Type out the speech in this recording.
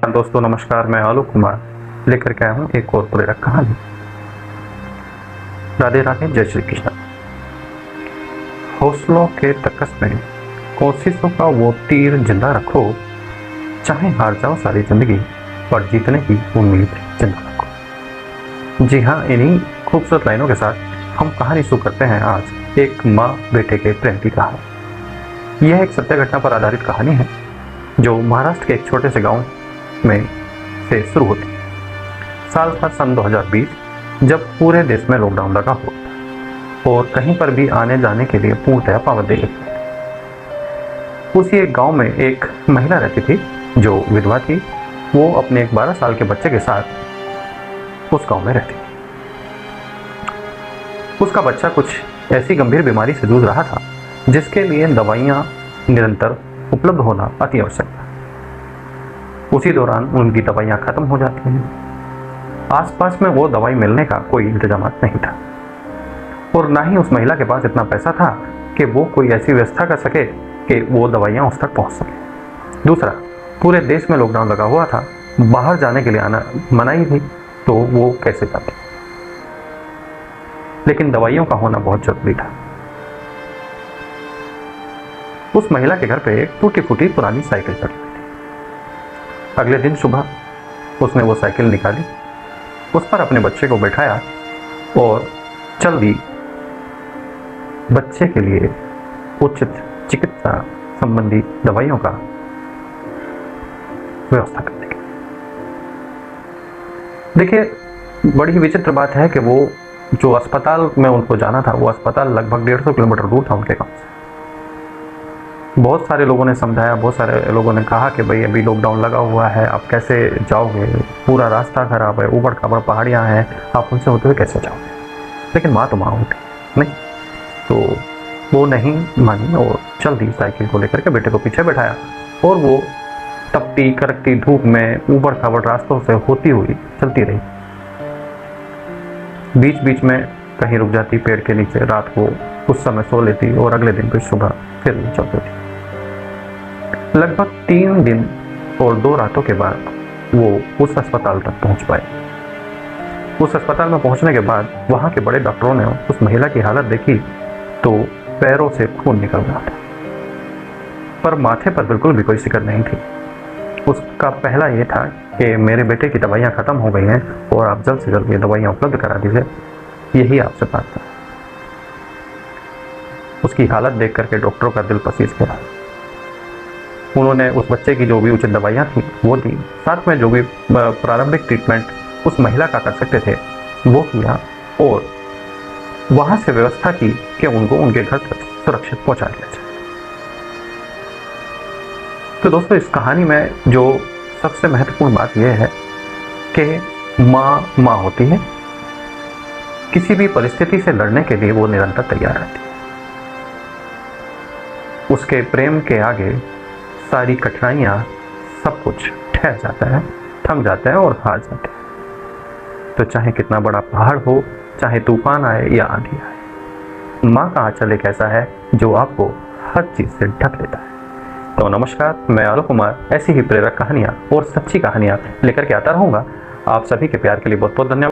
दोस्तों नमस्कार, मैं आलोक कुमार लेकर के आया हूँ एक और प्रेरक कहानी। राधे राधे, जय श्री कृष्ण। हौसलों के तकस में कोशिशों का वो तीर जिंदा रखो, चाहे हार जाओ सारी जिंदगी, पर जीतने की उम्मीद जिंदा रखो। जी हाँ, इन्हीं खूबसूरत लाइनों के साथ हम कहानी शुरू करते हैं आज एक माँ बेटे के प्रेम की कहानी। यह एक सत्य घटना पर आधारित कहानी है जो महाराष्ट्र के एक छोटे से गांव में से शुरू होती। साल था सन 2020, जब पूरे देश में लॉकडाउन लगा हुआ था और कहीं पर भी आने जाने के लिए पूर्णतया पाबंदी थी। उसी एक गांव में एक महिला रहती थी जो विधवा थी। वो अपने एक 12 साल के बच्चे के साथ उस गांव में रहती। उसका बच्चा कुछ ऐसी गंभीर बीमारी से जूझ रहा था जिसके लिए दवाइयां निरंतर उपलब्ध होना अति आवश्यक था। उसी दौरान उनकी दवाइयां खत्म हो जाती हैं। आसपास में वो दवाई मिलने का कोई इंतजाम नहीं था और ना ही उस महिला के पास इतना पैसा था कि वो कोई ऐसी व्यवस्था कर सके कि वो दवाइयां उस तक पहुंच सके। दूसरा, पूरे देश में लॉकडाउन लगा हुआ था, बाहर जाने के लिए आना मनाही थी, तो वो कैसे जाती। लेकिन दवाइयों का होना बहुत जरूरी था। उस महिला के घर पे एक टूटी फूटी पुरानी साइकिल पड़ी थी। अगले दिन सुबह उसने वो साइकिल निकाली, उस पर अपने बच्चे को बैठाया और चल दी बच्चे के लिए उचित चिकित्सा संबंधी दवाइयों का व्यवस्था करने के। देखिए, बड़ी ही विचित्र बात है कि वो जो अस्पताल में उनको जाना था, वो अस्पताल लगभग 150 किलोमीटर दूर था उनके गांव से। बहुत सारे लोगों ने समझाया, बहुत सारे लोगों ने कहा कि भाई अभी लॉकडाउन लगा हुआ है, आप कैसे जाओगे, पूरा रास्ता खराब है, ऊबड़ खाबड़ पहाड़ियाँ हैं, आप उनसे होते हुए कैसे जाओगे। लेकिन माँ तो माँ उठी नहीं, तो वो नहीं मानी और चल दी। साइकिल को लेकर के बेटे को पीछे बैठाया और वो तपती कड़कती धूप में ऊबड़ खाबड़ रास्तों से होती हुई चलती रही। बीच बीच में कहीं रुक जाती पेड़ के नीचे, रात को उस समय सो लेती और अगले दिन फिर सुबह फिर चलती थी। लगभग 3 दिन और 2 रातों के बाद वो उस अस्पताल तक पहुंच पाए। उस अस्पताल में पहुंचने के बाद वहां के बड़े डॉक्टरों ने उस महिला की हालत देखी तो पैरों से खून निकल रहा था, पर माथे पर बिल्कुल भी कोई फिक्र नहीं थी। उसका पहला ये था कि मेरे बेटे की दवाइयाँ खत्म हो गई हैं और आप जल्द से जल्द ये दवाइयाँ उपलब्ध करा दीजिए, यही आपसे बात था। उसकी हालत देख करके डॉक्टरों का दिल पसीज गया। उन्होंने उस बच्चे की जो भी उचित दवाइयाँ थी वो दी, साथ में जो भी प्रारंभिक ट्रीटमेंट उस महिला का कर सकते थे वो किया और वहाँ से व्यवस्था की कि उनको उनके घर तक सुरक्षित पहुँचा दिया जाए। तो दोस्तों, इस कहानी में जो सबसे महत्वपूर्ण बात यह है कि माँ माँ होती है। किसी भी परिस्थिति से लड़ने के लिए वो निरंतर तैयार रहती है। उसके प्रेम के आगे सारी कठिनाइयाँ, सब कुछ ठहर जाता है, थम जाता है और हार जाते हैं। तो चाहे कितना बड़ा पहाड़ हो, चाहे तूफान आए या आंधी आए, माँ का आंचल एक ऐसा है जो आपको हर चीज से ढक लेता है। तो नमस्कार, मैं आलोक कुमार ऐसी ही प्रेरक कहानियाँ और सच्ची कहानियाँ लेकर के आता रहूँगा। आप सभी के प्यार के लिए बहुत बहुत धन्यवाद।